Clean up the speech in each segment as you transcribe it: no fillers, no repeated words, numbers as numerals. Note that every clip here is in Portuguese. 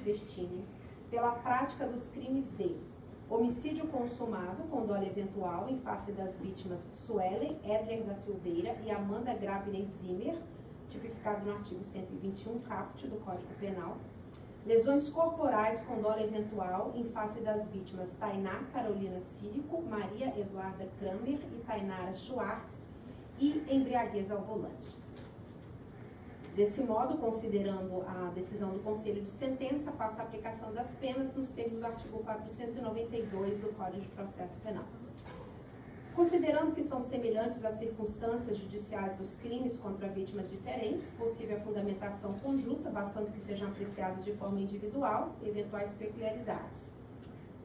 nordestine pela prática dos crimes de homicídio consumado com dolo eventual em face das vítimas Suelen Edler da Silveira e Amanda Grabner Zimmer, tipificado no artigo 121 caput do Código Penal. Lesões corporais com dolo eventual em face das vítimas Tainá Carolina Círico, Maria Eduarda Kramer e Tainara Schwartz e embriaguez ao volante. Desse modo, considerando a decisão do Conselho de Sentença, passo a aplicação das penas nos termos do artigo 492 do Código de Processo Penal. Considerando que são semelhantes as circunstâncias judiciais dos crimes contra vítimas diferentes, possível a fundamentação conjunta, bastando que sejam apreciadas de forma individual eventuais peculiaridades.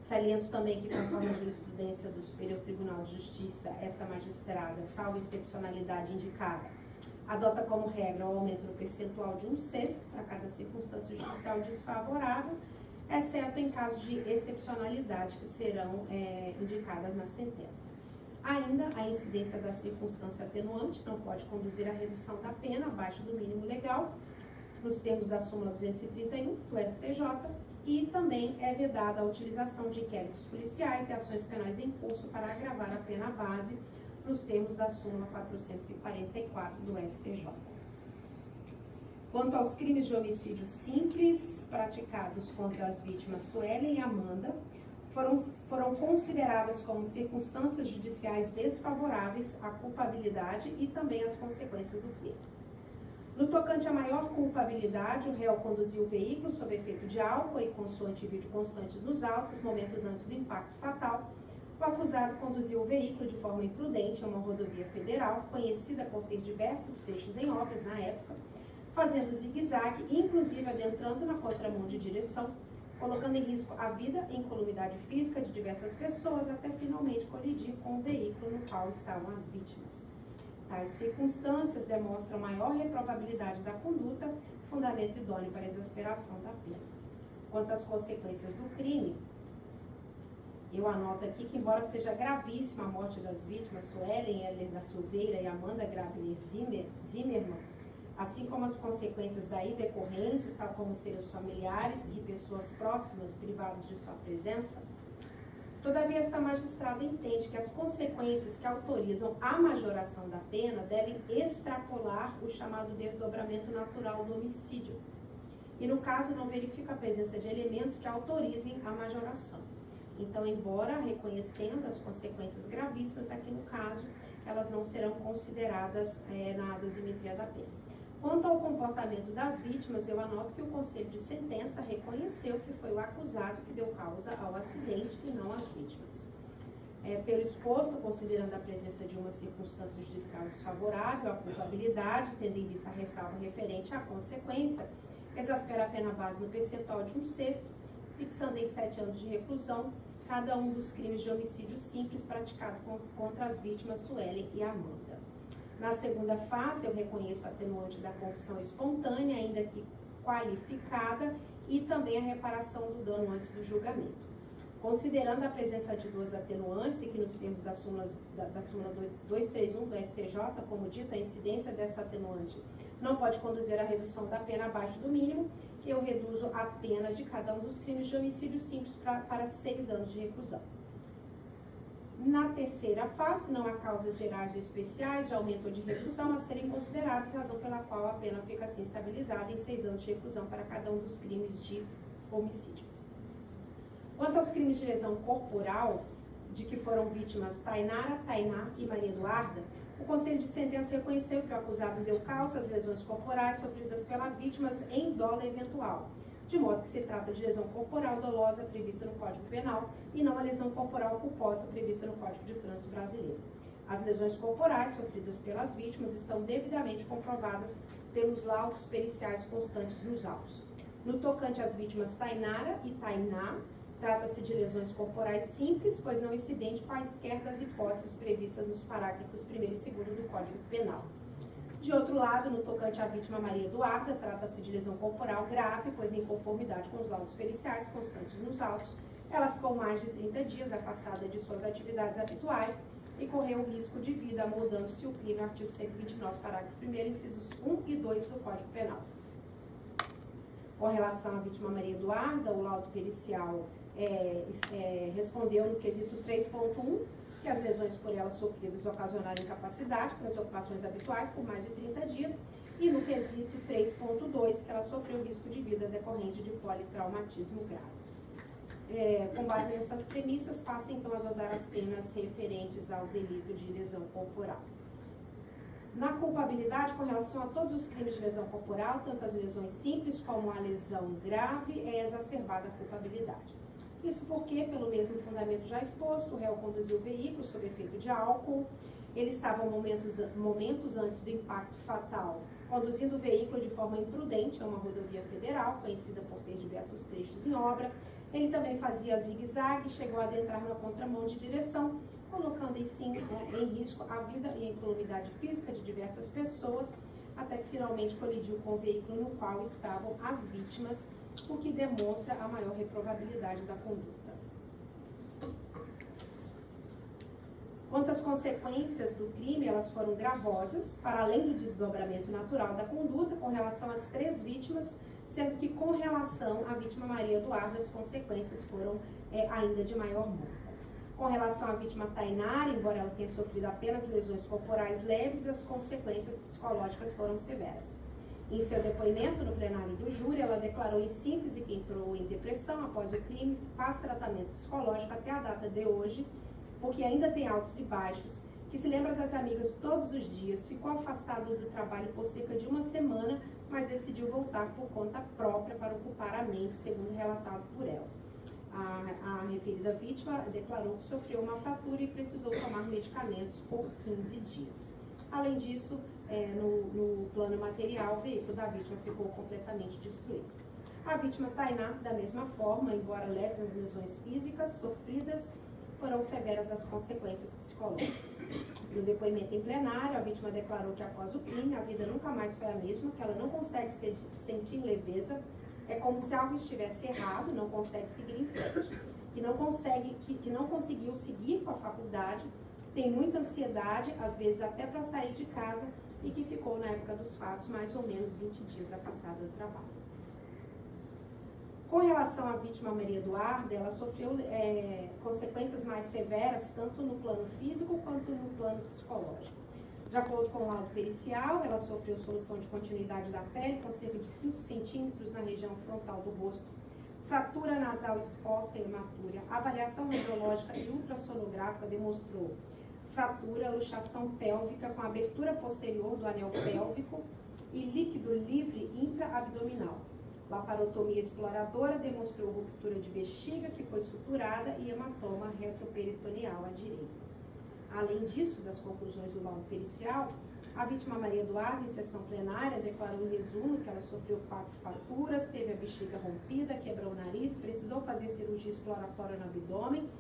Saliento também que, conforme a jurisprudência do Superior Tribunal de Justiça, esta magistrada, salvo excepcionalidade indicada, adota como regra o aumento no percentual de 1/6 para cada circunstância judicial desfavorável, exceto em casos de excepcionalidade que serão indicadas na sentença. Ainda, a incidência da circunstância atenuante não pode conduzir à redução da pena abaixo do mínimo legal, nos termos da súmula 231 do STJ, e também é vedada a utilização de inquéritos policiais e ações penais em curso para agravar a pena base, nos termos da súmula 444 do STJ. Quanto aos crimes de homicídio simples praticados contra as vítimas Suelen e Amanda, foram consideradas como circunstâncias judiciais desfavoráveis à culpabilidade e também às consequências do crime. No tocante à maior culpabilidade, o réu conduziu o veículo sob efeito de álcool e consoante vídeo constantes nos autos, momentos antes do impacto fatal. O acusado conduziu o veículo de forma imprudente a uma rodovia federal, conhecida por ter diversos trechos em obras na época, fazendo zigue-zague, inclusive adentrando na contramão de direção, colocando em risco a vida e incolumidade física de diversas pessoas, até finalmente colidir com o veículo no qual estavam as vítimas. Tais circunstâncias demonstram maior reprovabilidade da conduta, fundamento idôneo para a exasperação da pena. Quanto às consequências do crime, eu anoto aqui que, embora seja gravíssima a morte das vítimas, Suelen Edler da Silveira e Amanda Grabner Zimmermann, assim como as consequências daí decorrentes, tal como serem os familiares e pessoas próximas privadas de sua presença, todavia esta magistrada entende que as consequências que autorizam a majoração da pena devem extrapolar o chamado desdobramento natural do homicídio, e no caso não verifica a presença de elementos que autorizem a majoração. Então, embora reconhecendo as consequências gravíssimas, aqui no caso, elas não serão consideradas na dosimetria da pena. Quanto ao comportamento das vítimas, eu anoto que o Conselho de Sentença reconheceu que foi o acusado que deu causa ao acidente e não as vítimas. Pelo exposto, considerando a presença de uma circunstância judicial desfavorável à culpabilidade, tendo em vista a ressalva referente à consequência, exaspera a pena base no percentual de 1/6, fixando em 7 anos de reclusão cada um dos crimes de homicídio simples praticado contra as vítimas Suelen e Amanda. Na segunda fase, eu reconheço a atenuante da confissão espontânea, ainda que qualificada, e também a reparação do dano antes do julgamento. Considerando a presença de duas atenuantes, e que nos termos da súmula 231 do STJ, como dito, a incidência dessa atenuante não pode conduzir à redução da pena abaixo do mínimo, eu reduzo a pena de cada um dos crimes de homicídio simples para 6 anos de reclusão. Na terceira fase, não há causas gerais ou especiais de aumento ou de redução a serem consideradas, razão pela qual a pena fica assim estabilizada em 6 anos de reclusão para cada um dos crimes de homicídio. Quanto aos crimes de lesão corporal, de que foram vítimas Tainá e Maria Eduarda, o Conselho de Sentença reconheceu que o acusado deu causa às lesões corporais sofridas pelas vítimas em dolo eventual, de modo que se trata de lesão corporal dolosa prevista no Código Penal e não a lesão corporal culposa prevista no Código de Trânsito Brasileiro. As lesões corporais sofridas pelas vítimas estão devidamente comprovadas pelos laudos periciais constantes nos autos. No tocante às vítimas Tainara e Tainá, trata-se de lesões corporais simples, pois não incidente quaisquer das hipóteses previstas nos parágrafos 1º e 2º do Código Penal. De outro lado, no tocante à vítima Maria Eduarda, trata-se de lesão corporal grave, pois em conformidade com os laudos periciais constantes nos autos, ela ficou mais de 30 dias afastada de suas atividades habituais e correu risco de vida, amoldando-se o crime no artigo 129, parágrafo 1º, incisos 1 e 2 do Código Penal. Com relação à vítima Maria Eduarda, o laudo pericial respondeu no quesito 3.1, que as lesões por ela sofridas ocasionaram incapacidade para as ocupações habituais por mais de 30 dias, e no quesito 3.2, que ela sofreu risco de vida decorrente de politraumatismo grave. Com base nessas premissas, passa então a dosar as penas referentes ao delito de lesão corporal. Na culpabilidade, com relação a todos os crimes de lesão corporal, tanto as lesões simples como a lesão grave, é exacerbada a culpabilidade. Isso porque, pelo mesmo fundamento já exposto, o réu conduziu o veículo sob efeito de álcool, ele estava momentos antes do impacto fatal, conduzindo o veículo de forma imprudente a uma rodovia federal, conhecida por ter diversos trechos em obra. Ele também fazia zigue-zague e chegou a adentrar na contramão de direção, colocando em risco a vida e a incolumidade física de diversas pessoas, até que finalmente colidiu com o veículo no qual estavam as vítimas, o que demonstra a maior reprovabilidade da conduta. Quanto às consequências do crime, elas foram gravosas, para além do desdobramento natural da conduta, com relação às 3 vítimas, sendo que com relação à vítima Maria Eduarda, as consequências foram ainda de maior monta. Com relação à vítima Tainara, embora ela tenha sofrido apenas lesões corporais leves, as consequências psicológicas foram severas. Em seu depoimento no plenário do júri, ela declarou em síntese que entrou em depressão após o crime, faz tratamento psicológico até a data de hoje, porque ainda tem altos e baixos, que se lembra das amigas todos os dias, ficou afastado do trabalho por cerca de 1 semana, mas decidiu voltar por conta própria para ocupar a mente, segundo relatado por ela. A referida vítima declarou que sofreu uma fratura e precisou tomar medicamentos por 15 dias. Além disso, no plano material, o veículo da vítima ficou completamente destruído. A vítima Tainá, da mesma forma, embora leves as lesões físicas sofridas, foram severas as consequências psicológicas. No depoimento em plenário, a vítima declarou que após o crime, a vida nunca mais foi a mesma, que ela não consegue sentir leveza, é como se algo estivesse errado, não consegue seguir em frente, que não conseguiu seguir com a faculdade, tem muita ansiedade, às vezes até para sair de casa, e que ficou, na época dos fatos, mais ou menos 20 dias afastada do trabalho. Com relação à vítima Maria Eduarda, ela sofreu consequências mais severas, tanto no plano físico quanto no plano psicológico. De acordo com o laudo pericial, ela sofreu solução de continuidade da pele com cerca de 5 centímetros na região frontal do rosto, fratura nasal exposta e hematura. A avaliação neurológica e ultrassonográfica demonstrou fratura, luxação pélvica com abertura posterior do anel pélvico e líquido livre intra-abdominal. Laparotomia exploradora demonstrou ruptura de bexiga que foi suturada e hematoma retroperitoneal à direita. Além disso, das conclusões do laudo pericial, a vítima Maria Eduarda, em sessão plenária, declarou em resumo que ela sofreu 4 fraturas, teve a bexiga rompida, quebrou o nariz, precisou fazer cirurgia exploratória no abdômen,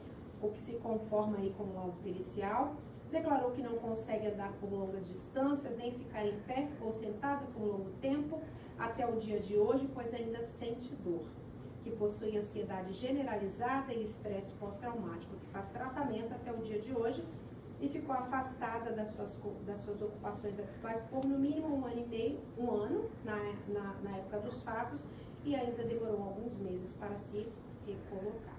o que se conforma aí com o laudo pericial. Declarou que não consegue andar por longas distâncias, nem ficar em pé ou sentada por longo tempo, até o dia de hoje, pois ainda sente dor, que possui ansiedade generalizada e estresse pós-traumático, que faz tratamento até o dia de hoje e ficou afastada das suas ocupações habituais por no mínimo 1 ano e meio, 1 ano, na época dos fatos, e ainda demorou alguns meses para se recolocar.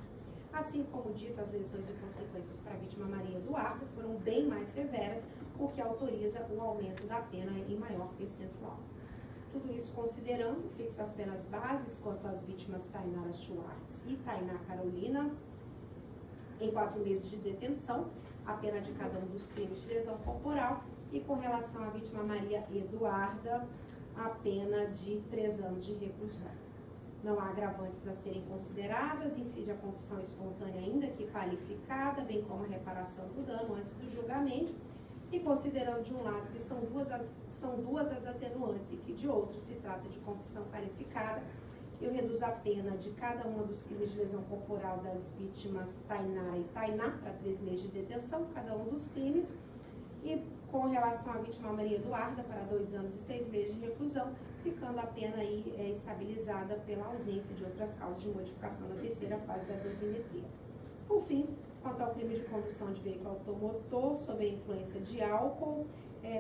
Assim como dito, as lesões e consequências para a vítima Maria Eduarda foram bem mais severas, o que autoriza o aumento da pena em maior percentual. Tudo isso considerando, fixo as penas bases quanto às vítimas Tainara Schwartz e Tainá Carolina, em 4 meses de detenção, a pena de cada um dos crimes de lesão corporal, e com relação à vítima Maria Eduarda, a pena de 3 anos de reclusão. Não há agravantes a serem consideradas, incide a confissão espontânea ainda que qualificada, bem como a reparação do dano antes do julgamento, e considerando de um lado que são duas as atenuantes e que de outro se trata de confissão qualificada, eu reduzo a pena de cada uma dos crimes de lesão corporal das vítimas Tainara e Tainá para 3 meses de detenção, cada um dos crimes, e com relação à vítima Maria Eduarda para 2 anos e 6 meses de reclusão, ficando a pena aí estabilizada pela ausência de outras causas de modificação na 3ª fase da dosimetria. Por fim, quanto ao crime de condução de veículo automotor sob a influência de álcool,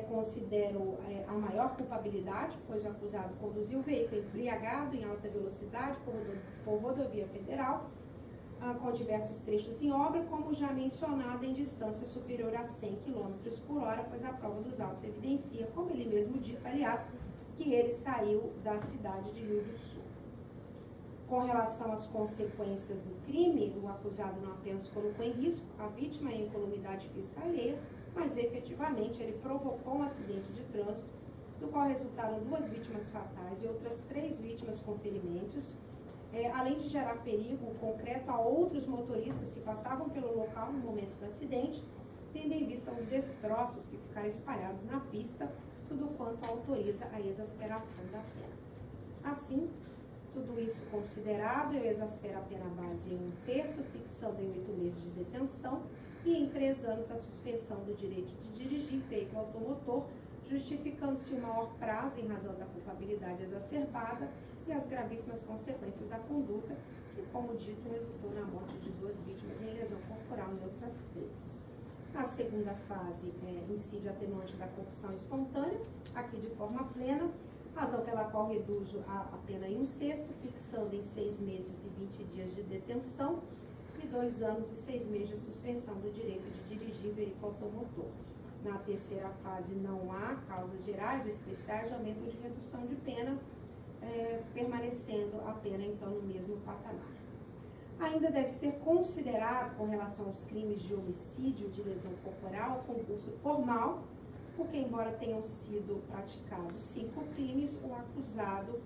considero a maior culpabilidade, pois o acusado conduziu o veículo embriagado em alta velocidade por rodovia federal, com diversos trechos em obra, como já mencionado, em distância superior a 100 km por hora, pois a prova dos autos evidencia, como ele mesmo disse, aliás, que ele saiu da cidade de Rio do Sul. Com relação às consequências do crime, o acusado não apenas colocou em risco a vítima e a incolumidade física alheia, mas efetivamente ele provocou um acidente de trânsito, do qual resultaram 2 vítimas fatais e outras 3 vítimas com ferimentos, além de gerar perigo concreto a outros motoristas que passavam pelo local no momento do acidente, tendo em vista os destroços que ficaram espalhados na pista, tudo quanto autoriza a exasperação da pena. Assim, tudo isso considerado, eu exaspero a pena base em 1/3, fixando em 8 meses de detenção e em 3 anos a suspensão do direito de dirigir veículo automotor, justificando-se o maior prazo em razão da culpabilidade exacerbada e as gravíssimas consequências da conduta, que, como dito, resultou na morte de 2 vítimas em lesão corporal e outras 3. A segunda fase incide atenuante da confissão espontânea, aqui de forma plena, razão pela qual reduzo a pena em 1/6, fixando em 6 meses e 20 dias de detenção e 2 anos e 6 meses de suspensão do direito de dirigir veículo automotor. Na terceira fase não há causas gerais ou especiais de aumento ou de redução de pena, permanecendo a pena então no mesmo patamar. Ainda deve ser considerado, com relação aos crimes de homicídio de lesão corporal, concurso formal, porque embora tenham sido praticados 5 crimes, o acusado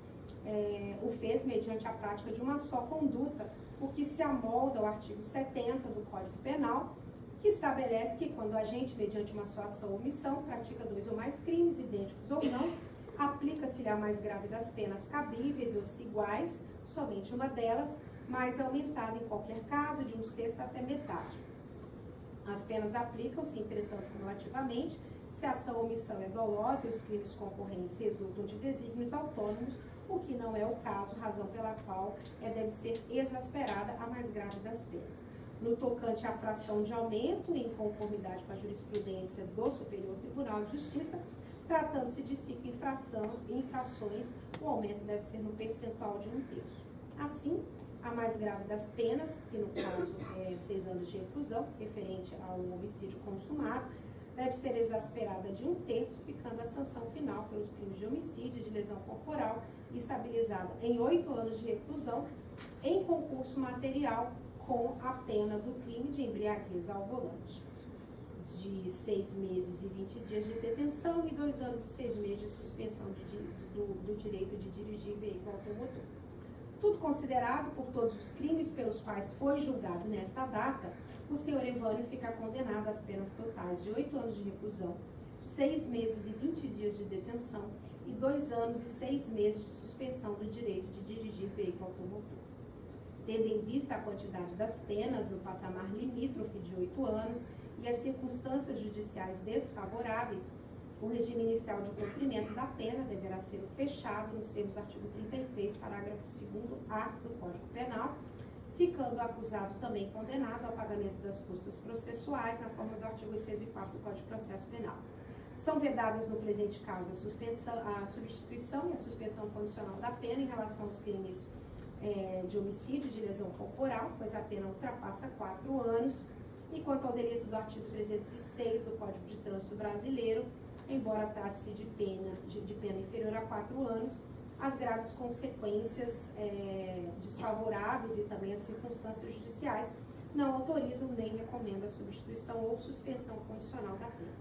o fez mediante a prática de uma só conduta, o que se amolda ao artigo 70 do Código Penal, que estabelece que quando o agente, mediante uma só ação ou omissão, pratica 2 ou mais crimes, idênticos ou não, aplica-se-lhe a mais grave das penas cabíveis ou se iguais, somente uma delas, mais aumentada em qualquer caso, de 1/6 até metade. As penas aplicam-se, entretanto, cumulativamente, se a ação ou omissão é dolosa e os crimes concorrentes resultam de desígnios autônomos, o que não é o caso, razão pela qual deve ser exasperada a mais grave das penas. No tocante à fração de aumento, em conformidade com a jurisprudência do Superior Tribunal de Justiça, tratando-se de 5 infrações, o aumento deve ser no percentual de 1/3. Assim, a mais grave das penas, que no caso é 6 anos de reclusão, referente ao homicídio consumado, deve ser exasperada de 1/3, ficando a sanção final pelos crimes de homicídio e de lesão corporal estabilizada em 8 anos de reclusão, em concurso material, com a pena do crime de embriaguez ao volante, de 6 meses e 20 dias de detenção e 2 anos e 6 meses de suspensão do direito de dirigir veículo automotor. Tudo considerado, por todos os crimes pelos quais foi julgado nesta data, o senhor Evânio fica condenado às penas totais de 8 anos de reclusão, 6 meses e 20 dias de detenção e 2 anos e 6 meses de suspensão do direito de dirigir veículo automotor. Tendo em vista a quantidade das penas no patamar limítrofe de 8 anos e as circunstâncias judiciais desfavoráveis, o regime inicial de cumprimento da pena deverá ser fechado nos termos do artigo 33, parágrafo 2º-A do Código Penal, ficando o acusado também condenado ao pagamento das custas processuais na forma do artigo 804 do Código de Processo Penal. São vedadas no presente caso a substituição e a suspensão condicional da pena em relação aos crimes de homicídio, de lesão corporal, pois a pena ultrapassa 4 anos, e quanto ao delito do artigo 306 do Código de Trânsito Brasileiro, embora trate-se de pena inferior a 4 anos, as graves consequências desfavoráveis e também as circunstâncias judiciais não autorizam nem recomendam a substituição ou suspensão condicional da pena.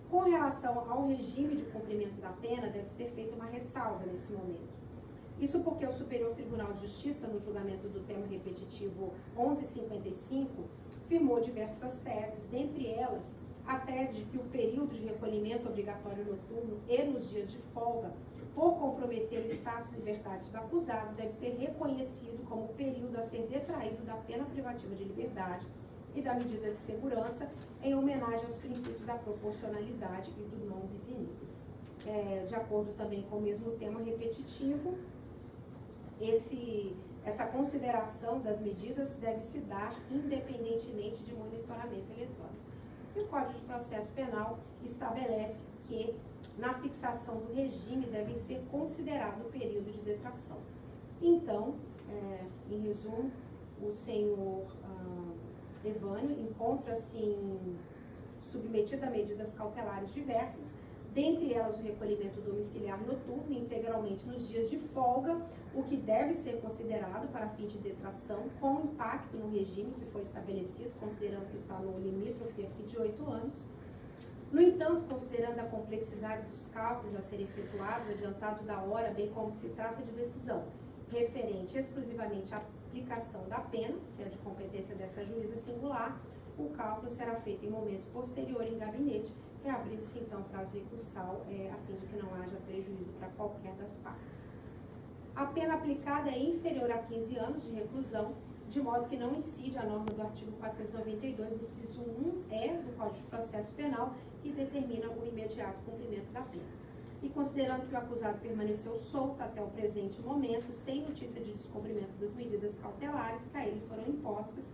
Com relação ao regime de cumprimento da pena, deve ser feita uma ressalva nesse momento. Isso porque o Superior Tribunal de Justiça, no julgamento do termo repetitivo 1155, firmou diversas teses, dentre elas a tese de que o período de recolhimento obrigatório noturno e nos dias de folga, por comprometer o status de liberdade do acusado, deve ser reconhecido como período a ser detraído da pena privativa de liberdade e da medida de segurança, em homenagem aos princípios da proporcionalidade e do non bis in idem. De acordo também com o mesmo tema repetitivo, essa consideração das medidas deve se dar independentemente de monitoramento eletrônico. E o Código de Processo Penal estabelece que na fixação do regime devem ser considerado o período de detração. Então, em resumo, o senhor Evânio encontra-se submetido a medidas cautelares diversas, dentre elas o recolhimento domiciliar noturno, integralmente nos dias de folga, o que deve ser considerado para fim de detração, com impacto no regime que foi estabelecido, considerando que está no limítrofe aqui de 8 anos. No entanto, considerando a complexidade dos cálculos a serem efetuados, adiantado da hora, bem como que se trata de decisão referente exclusivamente à aplicação da pena, que é de competência dessa juíza singular, o cálculo será feito em momento posterior em gabinete, reabrindo-se então prazo recursal, a fim de que não haja prejuízo para qualquer das partes. A pena aplicada é inferior a 15 anos de reclusão, de modo que não incide a norma do artigo 492, inciso 1E do Código de Processo Penal, que determina o imediato cumprimento da pena. E considerando que o acusado permaneceu solto até o presente momento, sem notícia de descumprimento das medidas cautelares que a ele foram impostas,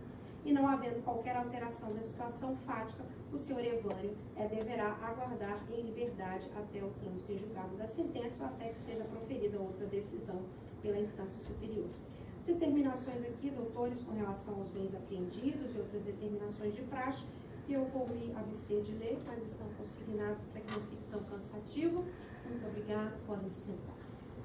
e não havendo qualquer alteração da situação fática, o senhor Evânio deverá aguardar em liberdade até o trânsito em julgado da sentença ou até que seja proferida outra decisão pela instância superior. Determinações aqui, doutores, com relação aos bens apreendidos e outras determinações de praxe, que eu vou me abster de ler, mas estão consignados para que não fique tão cansativo. Muito obrigada, podem sentar.